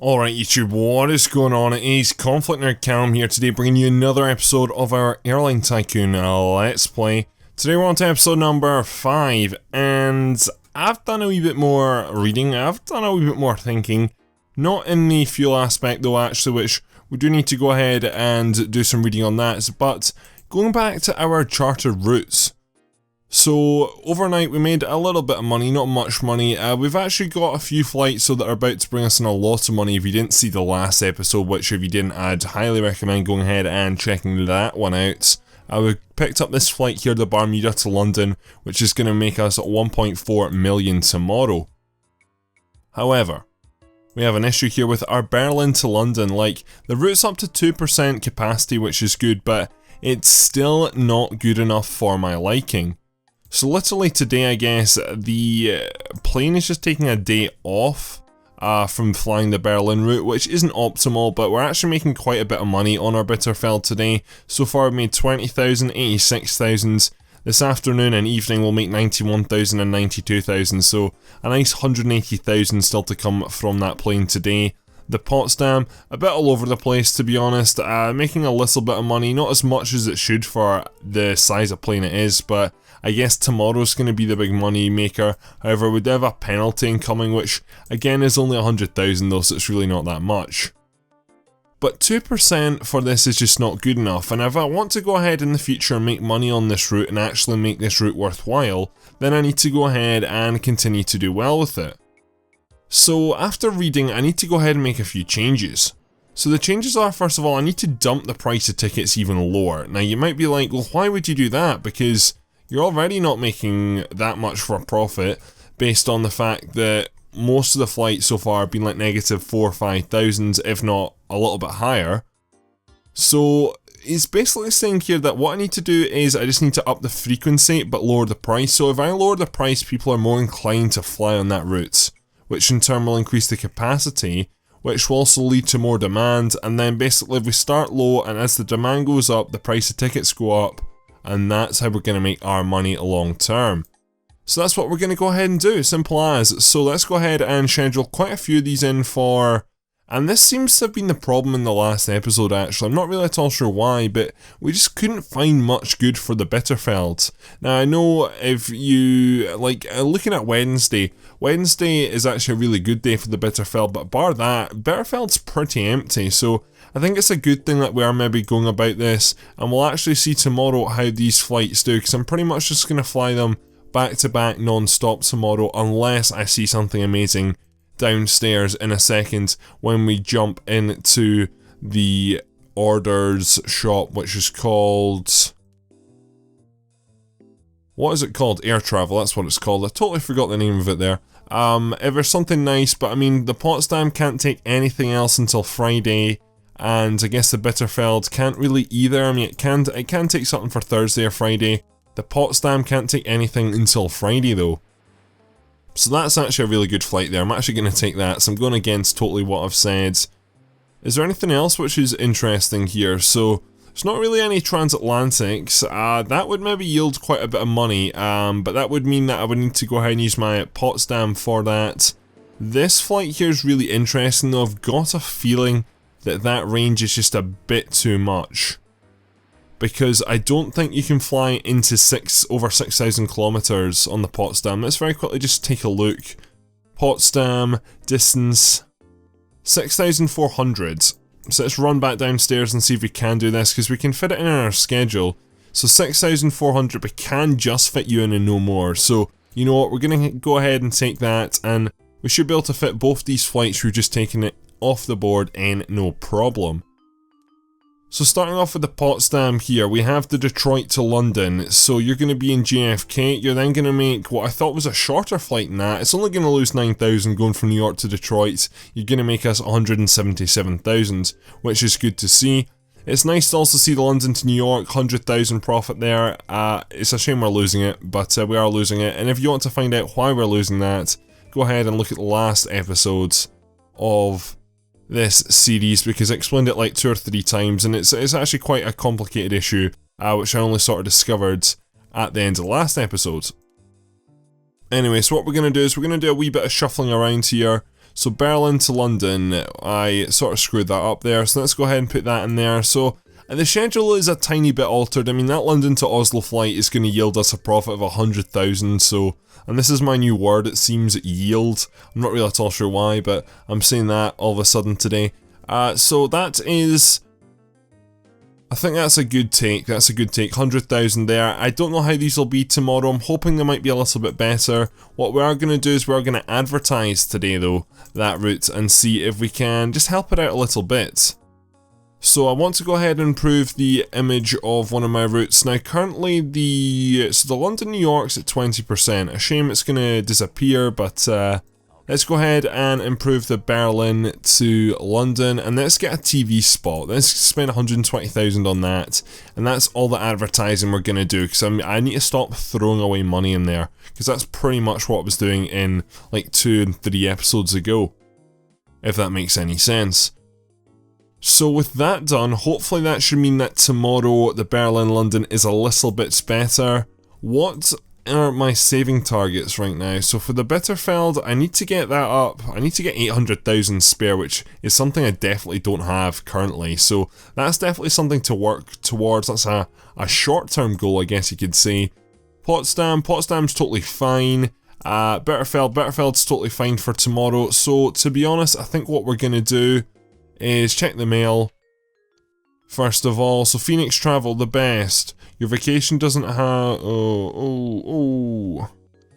Alright YouTube, what is going on? It is ConflctNerd Cam here today, bringing you another episode of our Airline Tycoon Let's Play. Today we're on to episode number 5, and I've done a wee bit more reading, I've done a wee bit more thinking. Not in the fuel aspect though actually, which we do need to go ahead and do some reading on that, but going back to our chartered routes. So, overnight we made a little bit of money, not much money. We've actually got a few flights that are about to bring us in a lot of money if you didn't see the last episode, which if you didn't, I'd highly recommend going ahead and checking that one out. We picked up this flight here, the Bermuda to London, which is going to make us 1.4 million tomorrow. However, we have an issue here with our Berlin to London. Like, the route's up to 2% capacity, which is good, but it's still not good enough for my liking. So literally today, I guess, the plane is just taking a day off from flying the Berlin route, which isn't optimal, but we're actually making quite a bit of money on our Bitterfeld today. So far we've made 20,000, 86,000. This afternoon and evening we'll make 91,000 and 92,000, so a nice 180,000 still to come from that plane today. The Potsdam, a bit all over the place to be honest, making a little bit of money, not as much as it should for the size of plane it is, but I guess tomorrow's going to be the big money maker. However, we do have a penalty incoming, which again is only 100,000 though, so it's really not that much. But 2% for this is just not good enough, and if I want to go ahead in the future and make money on this route and actually make this route worthwhile, then I need to go ahead and continue to do well with it. So after reading, I need to go ahead and make a few changes. So the changes are, first of all, I need to dump the price of tickets even lower. Now you might be like, well, why would you do that? Because you're already not making that much for a profit based on the fact that most of the flights so far have been like negative 4,000 or 5,000, if not a little bit higher. So it's basically saying here that what I need to do is I just need to up the frequency but lower the price. So if I lower the price, people are more inclined to fly on that route, which in turn will increase the capacity, which will also lead to more demand. And then basically if we start low and as the demand goes up, the price of tickets go up, and that's how we're going to make our money long term. So that's what we're going to go ahead and do, simple as. So let's go ahead and schedule quite a few of these in for, and this seems to have been the problem in the last episode actually, I'm not really at all sure why, but we just couldn't find much good for the Bitterfeld. Now I know if you, like looking at Wednesday is actually a really good day for the Bitterfeld, but bar that, Bitterfeld's pretty empty, so I think it's a good thing that we are maybe going about this, and we'll actually see tomorrow how these flights do, because I'm pretty much just going to fly them back to back non-stop tomorrow, unless I see something amazing downstairs in a second when we jump into the orders shop, which is called, what is it called? Air Travel, that's what it's called. I totally forgot the name of it there. If there's something nice, but I mean the Potsdam can't take anything else until Friday, and I guess the Bitterfeld can't really either. I mean it can take something for Thursday or Friday. The Potsdam can't take anything until Friday though. So that's actually a really good flight there. I'm actually going to take that, so I'm going against totally what I've said. Is there anything else which is interesting here? So there's not really any transatlantics. That would maybe yield quite a bit of money, but that would mean that I would need to go ahead and use my Potsdam for that. This flight here is really interesting though. I've got a feeling that that range is just a bit too much, because I don't think you can fly into over 6,000 kilometers on the Potsdam. Let's very quickly just take a look. Potsdam distance 6,400. So let's run back downstairs and see if we can do this, because we can fit it in our schedule. So 6,400, we can just fit you in and no more. So you know what, we're going to go ahead and take that, and we should be able to fit both these flights. We're just taking it off the board and no problem. So starting off with the Potsdam here, we have the Detroit to London. So you're going to be in JFK, you're then going to make what I thought was a shorter flight than that. It's only going to lose 9,000 going from New York to Detroit. You're going to make us 177,000, which is good to see. It's nice to also see the London to New York, 100,000 profit there. It's a shame we're losing it, but we are losing it. And if you want to find out why we're losing that, go ahead and look at the last episodes of this series, because I explained it like 2 or 3 times, and it's actually quite a complicated issue, which I only sort of discovered at the end of the last episode. Anyway, so what we're going to do is we're going to do a wee bit of shuffling around here. So Berlin to London, I sort of screwed that up there, so let's go ahead and put that in there. So the schedule is a tiny bit altered. I mean, that London to Oslo flight is going to yield us a profit of 100,000, so, and this is my new word, it seems, yield. I'm not really at all sure why, but I'm saying that all of a sudden today. So that is, I think that's a good take, 100,000 there. I don't know how these will be tomorrow, I'm hoping they might be a little bit better. What we are going to do is we're going to advertise today though, that route, and see if we can just help it out a little bit. So I want to go ahead and improve the image of one of my routes. Now currently the London New York's at 20%, a shame it's going to disappear, but let's go ahead and improve the Berlin to London, and let's get a TV spot. Let's spend 120,000 on that, and that's all the advertising we're going to do, because I need to stop throwing away money in there, because that's pretty much what I was doing in like 2 and 3 episodes ago, if that makes any sense. So with that done, hopefully that should mean that tomorrow the Berlin-London is a little bit better. What are my saving targets right now? So for the Bitterfeld, I need to get that up. I need to get 800,000 spare, which is something I definitely don't have currently. So that's definitely something to work towards. That's a short-term goal, I guess you could say. Potsdam's totally fine. Bitterfeld's totally fine for tomorrow. So to be honest, I think what we're going to do is check the mail first of all. So Phoenix Travel, the best. Your vacation doesn't have...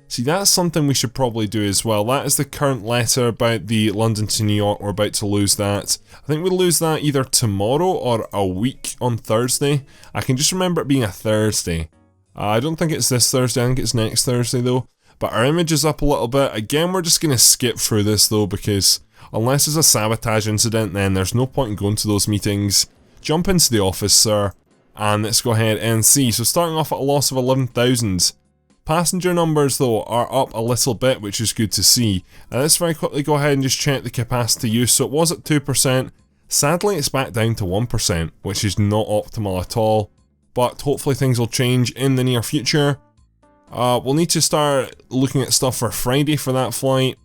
See, that's something we should probably do as well. That is the current letter about the London to New York. We're about to lose that. I think we'll lose that either tomorrow or a week on Thursday. I can just remember it being a Thursday. I don't think it's this Thursday, I think it's next Thursday though. But our image is up a little bit. Again, we're just going to skip through this though, because unless it's a sabotage incident, then there's no point in going to those meetings. Jump into the office, sir, and let's go ahead and see. So starting off at a loss of 11,000. Passenger numbers though are up a little bit, which is good to see. Let's very quickly go ahead and just check the capacity use. So it was at 2%. Sadly, it's back down to 1%, which is not optimal at all. But hopefully things will change in the near future. We'll need to start looking at stuff for Friday for that flight.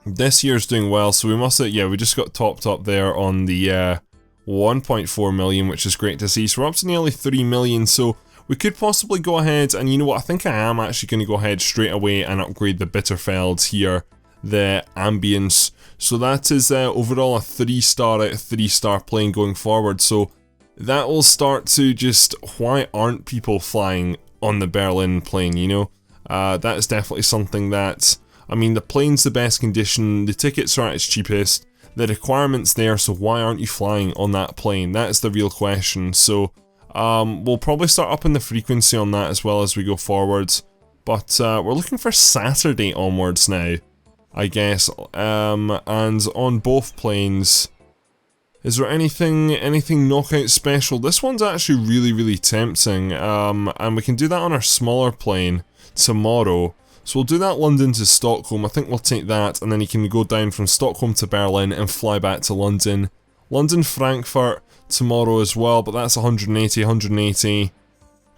This year's doing well, so we must have, yeah, we just got topped up there on the 1.4 million, which is great to see. So we're up to nearly 3 million, so we could possibly go ahead, and you know what, I think I am actually going to go ahead straight away and upgrade the Bitterfeld here, the ambience. So that is overall a 3-star out of 3-star plane going forward, so that will start to just, why aren't people flying on the Berlin plane, you know? That is definitely something that, I mean, the plane's the best condition, the tickets are at its cheapest, the requirement's there, so why aren't you flying on that plane? That is the real question. So we'll probably start upping the frequency on that as well as we go forwards. But we're looking for Saturday onwards now, I guess. And on both planes, is there anything knockout special? This one's actually really tempting, and we can do that on our smaller plane tomorrow. So we'll do that London to Stockholm. I think we'll take that, and then you can go down from Stockholm to Berlin and fly back to London. London Frankfurt tomorrow as well, but that's 180. We've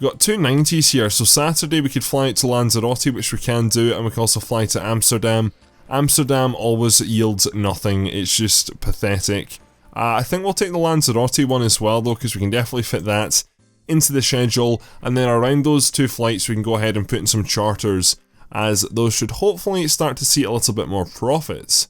got 290s here, so Saturday we could fly out to Lanzarote, which we can do, and we can also fly to Amsterdam. Amsterdam always yields nothing, it's just pathetic. I think we'll take the Lanzarote one as well though, because we can definitely fit that into the schedule, and then around those 2 flights we can go ahead and put in some charters, as those should hopefully start to see a little bit more profits.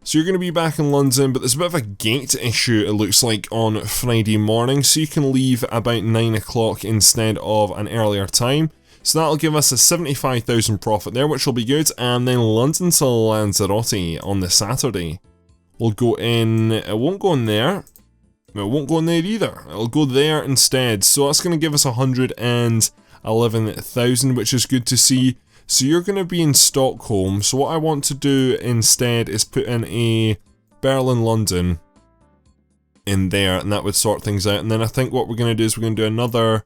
So you're going to be back in London, but there's a bit of a gate issue it looks like on Friday morning, so you can leave about 9 o'clock instead of an earlier time. So that'll give us a 75,000 profit there, which will be good, and then London to Lanzarote on the Saturday. We'll go in, it won't go in there, it won't go in there either, it'll go there instead, so that's going to give us 111,000, which is good to see. So you're going to be in Stockholm, so what I want to do instead is put in a Berlin-London in there, and that would sort things out. And then I think what we're going to do is we're going to do another,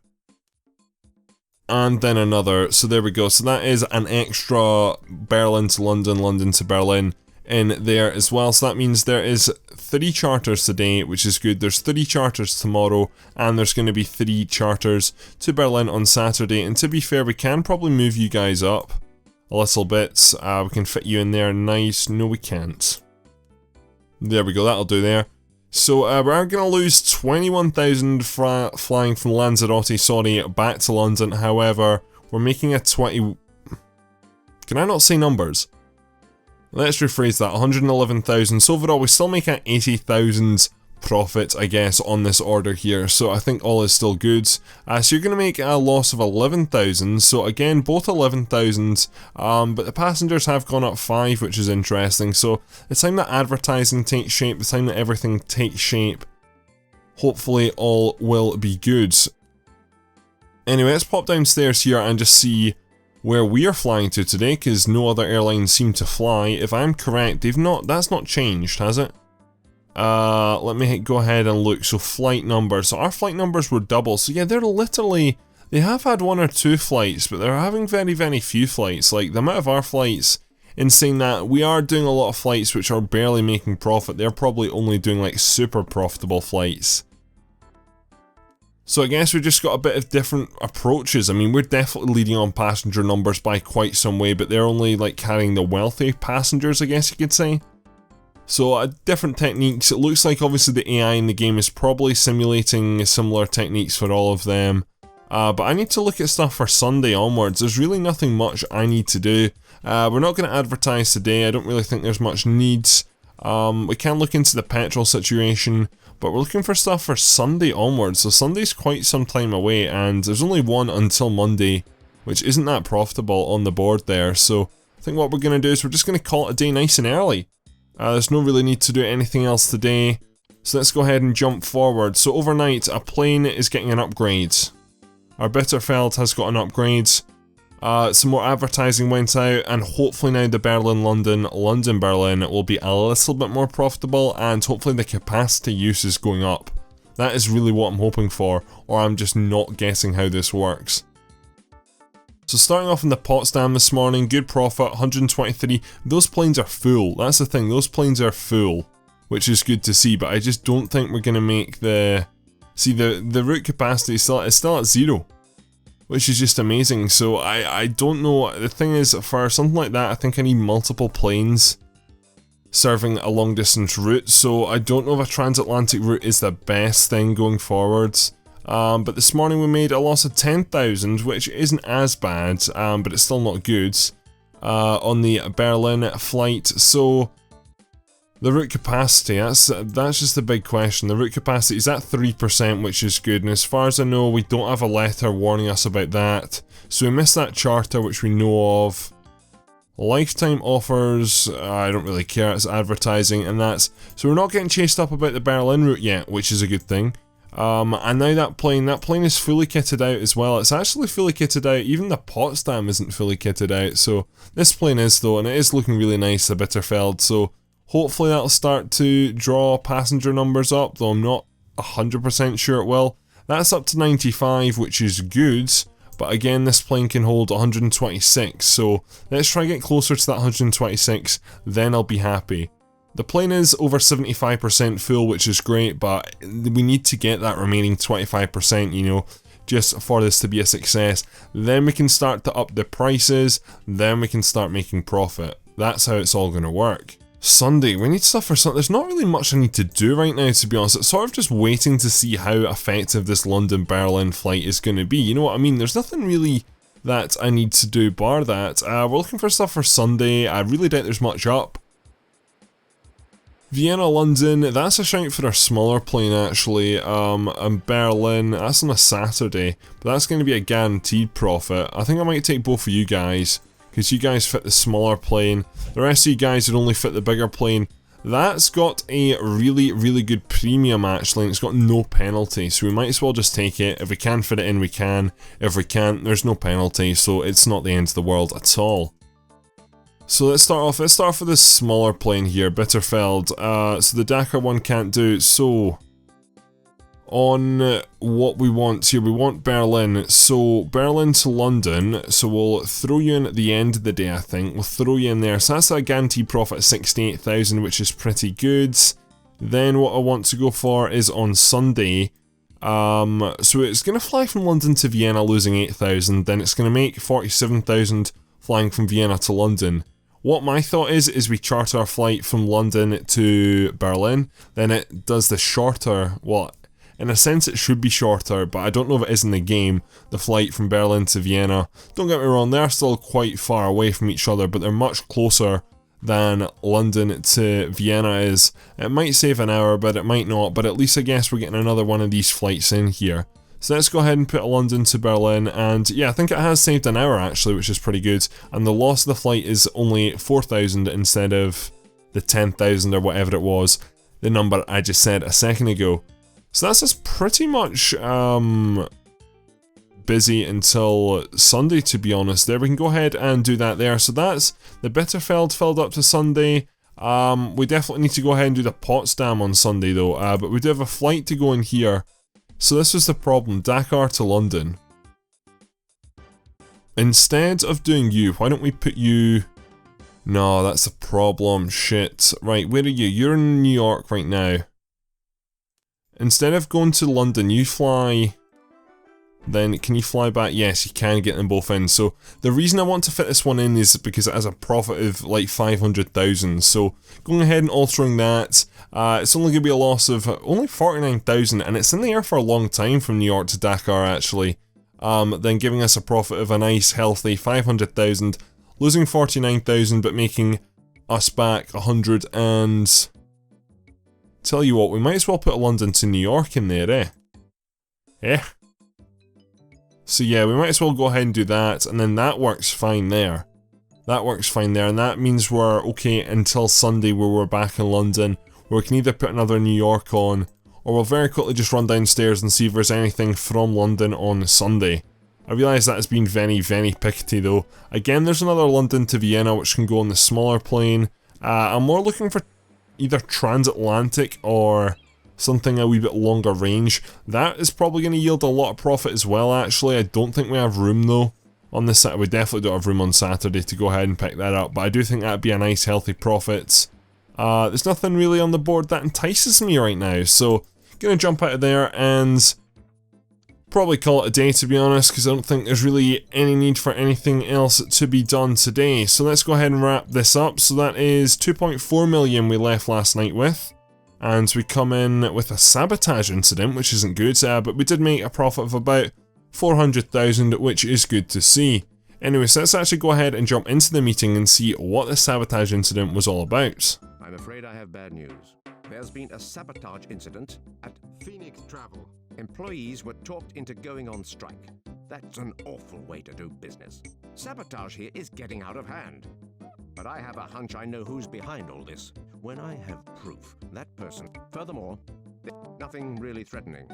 and then another. So there we go, so that is an extra Berlin to London, London to Berlin in there as well. So that means there is 3 charters today, which is good. There's 3 charters tomorrow, and there's going to be 3 charters to Berlin on Saturday. And to be fair, we can probably move you guys up a little bit. We can fit you in there, nice. No, we can't. There we go, that'll do there. So we are going to lose 21,000 flying from Lanzarote, sorry, back to London. However, we're making a 20... Can I not say numbers? Let's rephrase that, 111,000. So overall, we still make an 80,000 profit, I guess, on this order here. So I think all is still good. So you're going to make a loss of 11,000. So again, both 11,000. But the passengers have gone up 5, which is interesting. So the time that advertising takes shape, the time that everything takes shape, hopefully all will be good. Anyway, let's pop downstairs here and just see where we are flying to today, because no other airlines seem to fly. If I'm correct, that's not changed, has it? Let me go ahead and look. So flight numbers. So our flight numbers were double. So yeah, they have had 1 or 2 flights, but they're having very, very few flights. Like, the amount of our flights, in saying that we are doing a lot of flights which are barely making profit, they're probably only doing like super profitable flights. So I guess we've just got a bit of different approaches. I mean, we're definitely leading on passenger numbers by quite some way, but they're only like carrying the wealthy passengers, I guess you could say. So different techniques. It looks like obviously the AI in the game is probably simulating similar techniques for all of them. But I need to look at stuff for Sunday onwards. There's really nothing much I need to do. We're not going to advertise today. I don't really think there's much needs. We can look into the petrol situation, but we're looking for stuff for Sunday onwards. So Sunday's quite some time away, and there's only one until Monday, which isn't that profitable on the board there. So I think what we're going to do is we're just going to call it a day nice and early. There's no really need to do anything else today. So let's go ahead and jump forward. So overnight, a plane is getting an upgrade. Our Bitterfeld has got an upgrade. Some more advertising went out, and hopefully now the Berlin-London, London-Berlin will be a little bit more profitable, and hopefully the capacity use is going up. That is really what I'm hoping for, or I'm just not guessing how this works. So starting off in the Potsdam this morning, good profit, 123. Those planes are full, that's the thing, those planes are full, which is good to see, but I just don't think we're going to make the... See, the route capacity is still at 0. Which is just amazing. So I don't know, the thing is, for something like that, I think I need multiple planes serving a long distance route, so I don't know if a transatlantic route is the best thing going forwards. But this morning we made a loss of 10,000, which isn't as bad, but it's still not good, on the Berlin flight. So the route capacity, that's just the big question. The route capacity is at 3%, which is good, and as far as I know, we don't have a letter warning us about that. So we missed that charter, which we know of. Lifetime offers, I don't really care, it's advertising, and that's... So we're not getting chased up about the Berlin route yet, which is a good thing. And now that plane is fully kitted out as well. It's actually fully kitted out, even the Potsdam isn't fully kitted out, so this plane is though, and it is looking really nice, the Bitterfeld, so... Hopefully that'll start to draw passenger numbers up, though I'm not 100% sure it will. That's up to 95, which is good, but again, this plane can hold 126, so let's try and get closer to that 126, then I'll be happy. The plane is over 75% full, which is great, but we need to get that remaining 25%, you know, just for this to be a success. Then we can start to up the prices, then we can start making profit. That's how it's all going to work. Sunday, we need stuff for Sunday. There's not really much I need to do right now, to be honest. It's sort of just waiting to see how effective this London-Berlin flight is going to be. You know what I mean? There's nothing really that I need to do bar that. We're looking for stuff for Sunday. I really doubt there's much up. Vienna, London, that's a shout for a smaller plane actually. And Berlin, that's on a Saturday. But that's going to be a guaranteed profit. I think I might take both of you guys, because you guys fit the smaller plane. The rest of you guys would only fit the bigger plane. That's got a really, really good premium actually, and it's got no penalty, so we might as well just take it. If we can fit it in, we can. If we can't, there's no penalty, so it's not the end of the world at all. So let's start off with this smaller plane here, Bitterfeld. So the Dakar one can't do, so... On what we want here, we want Berlin, so Berlin to London, so we'll throw you in at the end of the day I think, we'll throw you in there, so that's a guaranteed profit of 68,000, which is pretty good. Then what I want to go for is on Sunday, so it's going to fly from London to Vienna losing 8,000, then it's going to make 47,000 flying from Vienna to London. What my thought is we charter a flight from London to Berlin, then it does the shorter, well, in a sense it should be shorter, but I don't know if it is in the game, the flight from Berlin to Vienna. Don't get me wrong, they're still quite far away from each other, but they're much closer than London to Vienna is. It might save an hour, but it might not, but at least I guess we're getting another one of these flights in here. So let's go ahead and put London to Berlin, and yeah, I think it has saved an hour actually, which is pretty good, and the loss of the flight is only 4,000 instead of the 10,000 or whatever it was, the number I just said a second ago. So that's just pretty much busy until Sunday, to be honest. There, we can go ahead and do that there. So that's the Bitterfeld filled up to Sunday. We definitely need to go ahead and do the Potsdam on Sunday though, but we do have a flight to go in here. So this was the problem, Dakar to London. Instead of doing you, why don't we put you... No, that's the problem, shit. Right, where are you? You're in New York right now. Instead of going to London, you fly... Then, can you fly back? Yes, you can get them both in. So, the reason I want to fit this one in is because it has a profit of like 500,000. So, going ahead and altering that, it's only going to be a loss of only 49,000, and it's in the air for a long time from New York to Dakar actually. Then giving us a profit of a nice healthy 500,000, losing 49,000 but making us back 100 and... Tell you what, we might as well put London to New York in there, eh? Eh? So yeah, we might as well go ahead and do that, and then that works fine there. That works fine there, and that means we're okay until Sunday where we're back in London, where we can either put another New York on, or we'll very quickly just run downstairs and see if there's anything from London on Sunday. I realise that has been very, very pickety though. Again, there's another London to Vienna which can go on the smaller plane. I'm more looking for either transatlantic or something a wee bit longer range. That is probably going to yield a lot of profit as well actually. I don't think we have room though on this Saturday. We definitely don't have room on Saturday to go ahead and pick that up, but I do think that'd be a nice healthy profit. There's nothing really on the board that entices me right now, so gonna jump out of there and probably call it a day, to be honest, because I don't think there's really any need for anything else to be done today. So let's go ahead and wrap this up. So that is 2.4 million we left last night with. And we come in with a sabotage incident, which isn't good, but we did make a profit of about 400,000, which is good to see. Anyway, so let's actually go ahead and jump into the meeting and see what the sabotage incident was all about. I'm afraid I have bad news. There's been a sabotage incident at Phoenix Travel. Employees were talked into going on strike. That's an awful way to do business. Sabotage here is getting out of hand. But I have a hunch I know who's behind all this. When I have proof, that person... Furthermore, nothing really threatening.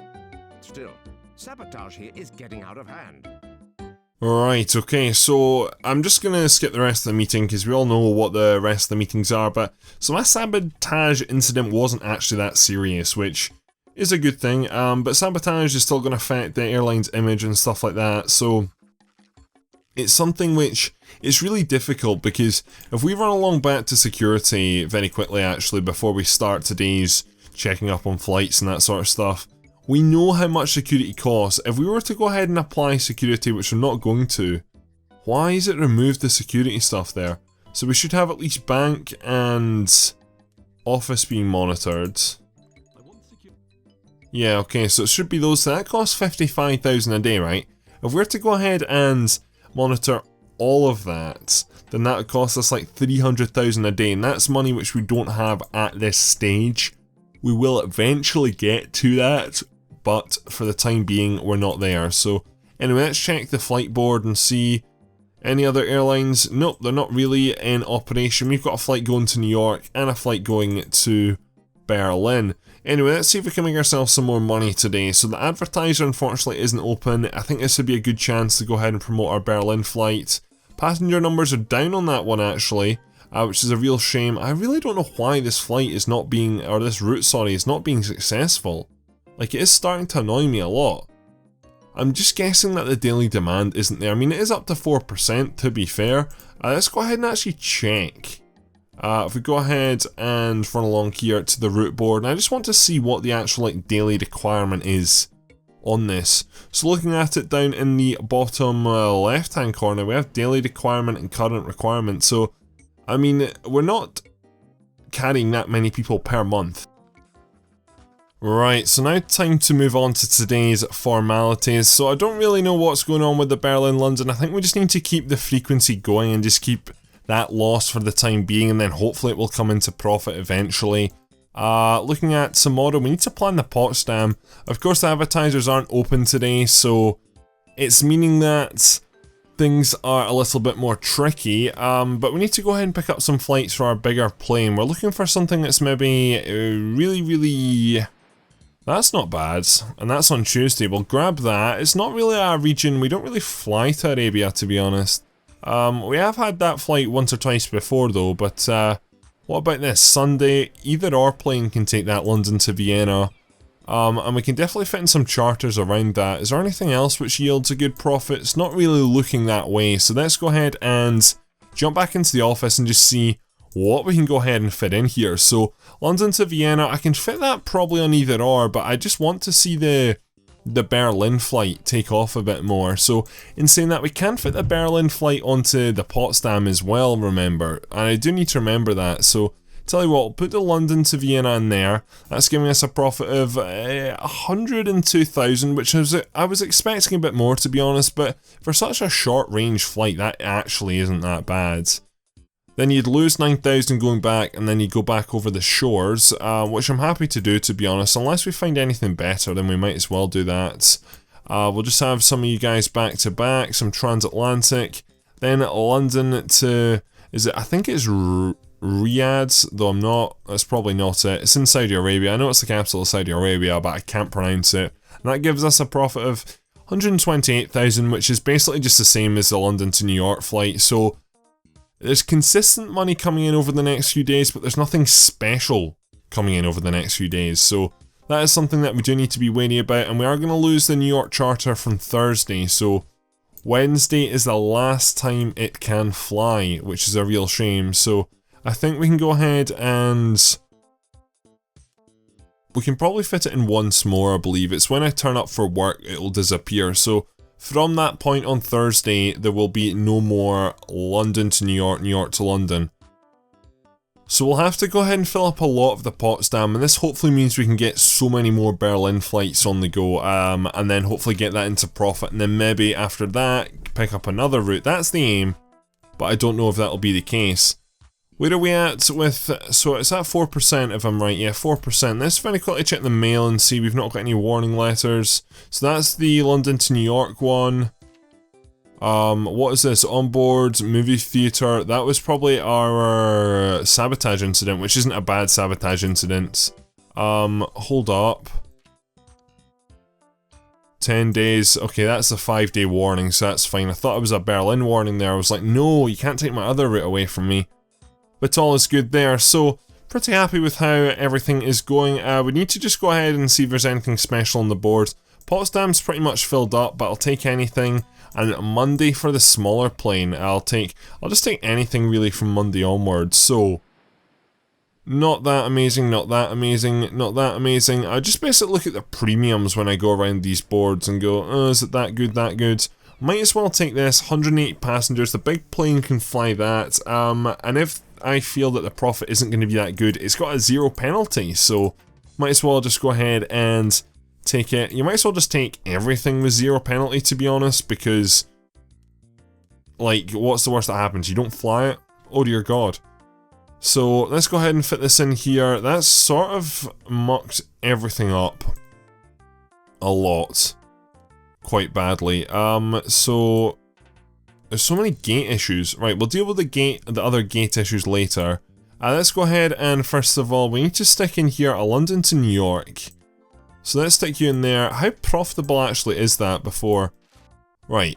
Still, sabotage here is getting out of hand. Right, okay, so I'm just gonna skip the rest of the meeting because we all know what the rest of the meetings are, but so my sabotage incident wasn't actually that serious, which is a good thing, but sabotage is still gonna affect the airline's image and stuff like that, so it's something which is really difficult because if we run along back to security very quickly actually before we start today's checking up on flights and that sort of stuff, we know how much security costs. If we were to go ahead and apply security, which we're not going to, why is it removed the security stuff there? So we should have at least bank and office being monitored. Yeah, okay, so it should be those. So that costs 55,000 a day, right? If we were to go ahead and monitor all of that, then that would cost us like 300,000 a day, and that's money which we don't have at this stage. We will eventually get to that, but for the time being, we're not there. So anyway, let's check the flight board and see any other airlines. Nope, they're not really in operation. We've got a flight going to New York and a flight going to Berlin. Anyway, let's see if we can make ourselves some more money today. So the advertiser unfortunately isn't open. I think this would be a good chance to go ahead and promote our Berlin flight. Passenger numbers are down on that one actually, which is a real shame. I really don't know why this flight is not being, or this route, sorry, is not being successful. Like, it is starting to annoy me a lot. I'm just guessing that the daily demand isn't there. I mean, it is up to 4% to be fair. Let's go ahead and actually check. If we go ahead and run along here to the route board, and I just want to see what the actual like daily requirement is on this. So looking at it down in the bottom left hand corner, we have daily requirement and current requirement. So I mean, we're not carrying that many people per month. Right, so now time to move on to today's formalities. So I don't really know what's going on with the Berlin-London. I think we just need to keep the frequency going and just keep that loss for the time being, and then hopefully it will come into profit eventually. Looking at tomorrow, we need to plan the Potsdam. Of course, the advertisers aren't open today, so it's meaning that things are a little bit more tricky, but we need to go ahead and pick up some flights for our bigger plane. We're looking for something that's maybe really... That's not bad, and that's on Tuesday. We'll grab that. It's not really our region. We don't really fly to Arabia, to be honest. We have had that flight once or twice before, though, but what about this? Sunday, either or plane can take that London to Vienna, and we can definitely fit in some charters around that. Is there anything else which yields a good profit? It's not really looking that way, so let's go ahead and jump back into the office and just see what we can go ahead and fit in here. So London to Vienna, I can fit that probably on either or, but I just want to see the Berlin flight take off a bit more. So in saying that, we can fit the Berlin flight onto the Potsdam as well, remember, and I do need to remember that. So tell you what, we'll put the London to Vienna in there. That's giving us a profit of 102,000, which I was expecting a bit more, to be honest, but for such a short range flight, that actually isn't that bad. Then you'd lose 9,000 going back, and then you go back over the shores, which I'm happy to do, to be honest. Unless we find anything better, then we might as well do that. We'll just have some of you guys back to back, some transatlantic, then London to, I think it's Riyadh, though I'm not, that's probably not it. It's in Saudi Arabia. I know it's the capital of Saudi Arabia, but I can't pronounce it. And that gives us a profit of 128,000, which is basically just the same as the London to New York flight. So there's consistent money coming in over the next few days, but there's nothing special coming in over the next few days. So that is something that we do need to be wary about, and we are going to lose the New York charter from Thursday. So Wednesday is the last time it can fly, which is a real shame. So I think we can go ahead and we can probably fit it in once more, I believe. It's when I turn up for work, it'll disappear. So from that point on Thursday, there will be no more London to New York, New York to London. So we'll have to go ahead and fill up a lot of the Potsdam, and this hopefully means we can get so many more Berlin flights on the go, and then hopefully get that into profit, and then maybe after that, pick up another route. That's the aim, but I don't know if that'll be the case. Where are we at with, so it's at 4% if I'm right, yeah, 4%. Let's very quickly check the mail and see we've not got any warning letters. So that's the London to New York one. What is this? Onboard movie theatre. That was probably our sabotage incident, which isn't a bad sabotage incident. Hold up. 10 days. Okay, that's a 5-day warning, so that's fine. I thought it was a Berlin warning there. I was like, no, you can't take my other route away from me. But all is good there, so pretty happy with how everything is going. We need to just go ahead and see if there's anything special on the board. Potsdam's pretty much filled up, but I'll take anything. And Monday for the smaller plane, I'll just take anything really from Monday onwards. So not that amazing, not that amazing, not that amazing. I just basically look at the premiums when I go around these boards and go, oh, is it that good, that good? Might as well take this, 108 passengers, the big plane can fly that, and if I feel that the profit isn't going to be that good, it's got a 0 penalty, so might as well just go ahead and take it. You might as well just take everything with 0 penalty, to be honest, because, like, what's the worst that happens? You don't fly it? Oh dear god. So let's go ahead and fit this in here. That's sort of mucked everything up a lot. Quite badly. So there's so many gate issues. Right, we'll deal with the other gate issues later. Let's go ahead and first of all, we need to stick in here a London to New York. So let's stick you in there. How profitable actually is that before? Right,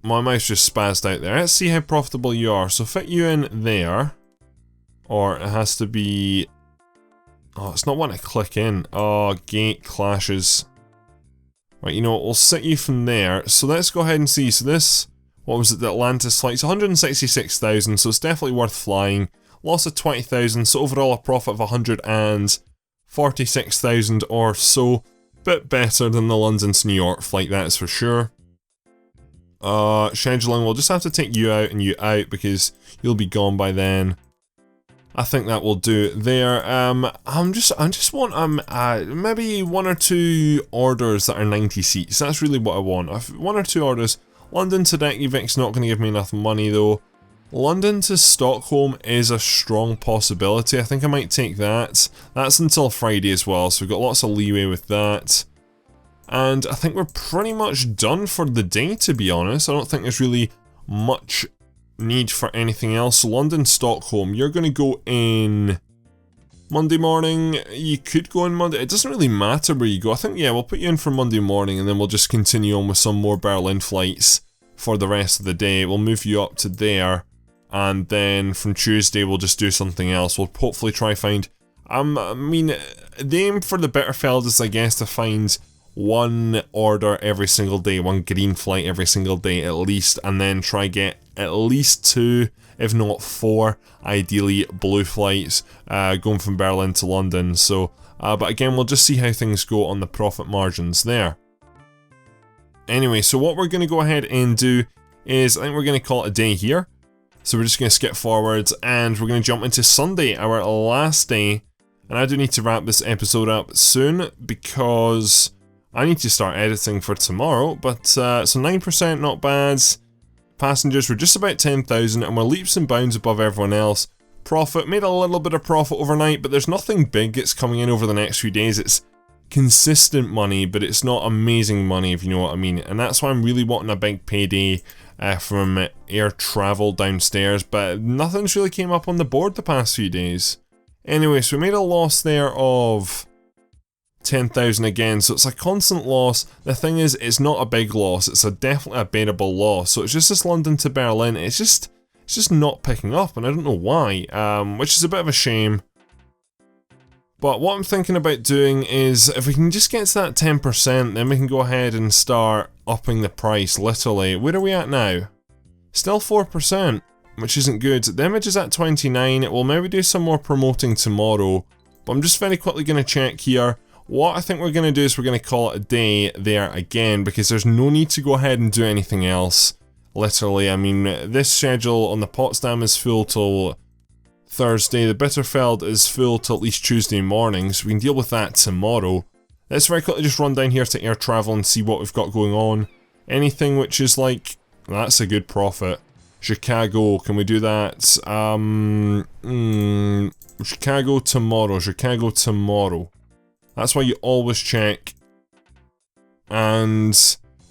my mouse just spazzed out there. Let's see how profitable you are. So fit you in there. Or it has to be... Oh, it's not wanting to click in. Oh, gate clashes. Right, you know what, we'll sit you from there. So let's go ahead and see. So this, what was it, the Atlantis flight? It's 166,000, so it's definitely worth flying. Loss of 20,000, so overall a profit of 146,000 or so. Bit better than the London to New York flight, that's for sure. Scheduling, we'll just have to take you out and you out because you'll be gone by then. I think that will do there. I just want maybe 1 or 2 orders that are 90 seats. That's really what I want. 1 or 2 orders. London to Reykjavik's not going to give me enough money though. London to Stockholm is a strong possibility. I think I might take that. That's until Friday as well, so we've got lots of leeway with that. And I think we're pretty much done for the day, to be honest. I don't think there's really much need for anything else. So London, Stockholm, you're going to go in Monday morning. You could go in Monday. It doesn't really matter where you go. I think, yeah, we'll put you in for Monday morning and then we'll just continue on with some more Berlin flights for the rest of the day. We'll move you up to there. And then from Tuesday, we'll just do something else. We'll hopefully try find... I mean, the aim for the Bitterfeld is, I guess, to find 1 order every single day, 1 green flight every single day at least, and then try get at least 2, if not 4, ideally blue flights going from Berlin to London. So, but again, we'll just see how things go on the profit margins there. Anyway, so what we're going to go ahead and do is, I think we're going to call it a day here. So we're just going to skip forwards and we're going to jump into Sunday, our last day. And I do need to wrap this episode up soon because I need to start editing for tomorrow. But so 9%, not bad. Passengers were just about 10,000 and we're leaps and bounds above everyone else. Profit, made a little bit of profit overnight, but there's nothing big that's coming in over the next few days. It's consistent money, but it's not amazing money, if you know what I mean. And that's why I'm really wanting a big payday from air travel downstairs, but nothing's really came up on the board the past few days. Anyway, so we made a loss there of 10,000 again, so it's a constant loss. The thing is, it's not a big loss, it's definitely a bearable loss. So it's just this London to Berlin, it's just not picking up, and I don't know why, which is a bit of a shame. But what I'm thinking about doing is, if we can just get to that 10%, then we can go ahead and start upping the price, literally. Where are we at now? Still 4%, which isn't good. The image is at 29, we'll maybe do some more promoting tomorrow. But I'm just very quickly going to check here. What I think we're going to do is we're going to call it a day there again, because there's no need to go ahead and do anything else. Literally, I mean, this schedule on the Potsdam is full till Thursday, the Bitterfeld is full till at least Tuesday morning, so we can deal with that tomorrow. Let's very quickly just run down here to air travel and see what we've got going on. Anything which is like, that's a good profit. Chicago, can we do that? Chicago tomorrow. That's why you always check. And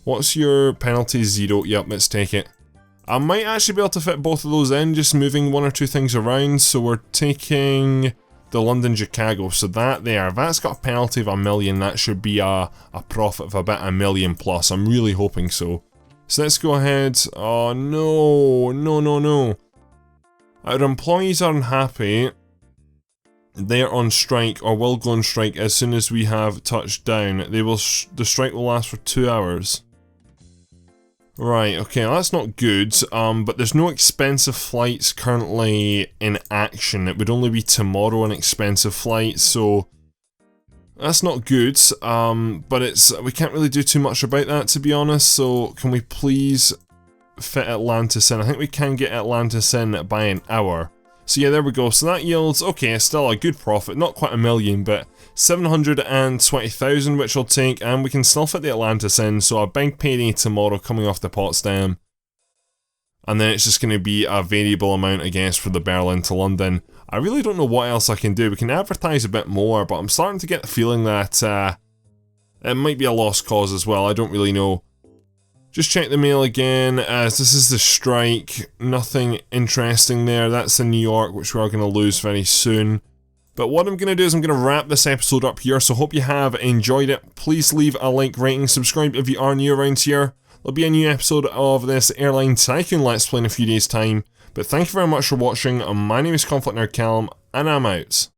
what's your penalty? 0. Yep, let's take it. I might actually be able to fit both of those in, just moving 1 or 2 things around. So we're taking the London Chicago. So that there, if that's got a penalty of 1 million, that should be a profit of about 1 million plus. I'm really hoping so. So let's go ahead. Oh no. Our employees are unhappy. They're on strike, or will go on strike as soon as we have touched down. The strike will last for 2 hours. Right, okay, well, that's not good, but there's no expensive flights currently in action. It would only be tomorrow an expensive flight, so that's not good, but we can't really do too much about that, to be honest. So can we please fit Atlantis in? I think we can get Atlantis in by an hour. So yeah, there we go. So that yields, okay, still a good profit, not quite 1 million, but 720,000, which I'll take, and we can still fit the Atlantis in, so a big payday tomorrow coming off the Potsdam. And then it's just going to be a variable amount, I guess, for the Berlin to London. I really don't know what else I can do. We can advertise a bit more, but I'm starting to get the feeling that it might be a lost cause as well. I don't really know. Just check the mail again, as this is the strike. Nothing interesting there. That's in New York, which we are going to lose very soon. But what I'm going to do is I'm going to wrap this episode up here, so hope you have enjoyed it. Please leave a like, rating, subscribe if you are new around here. There'll be a new episode of this Airline Tycoon Let's Play in a few days' time. But thank you very much for watching. My name is ConflctNerd Callum, and I'm out.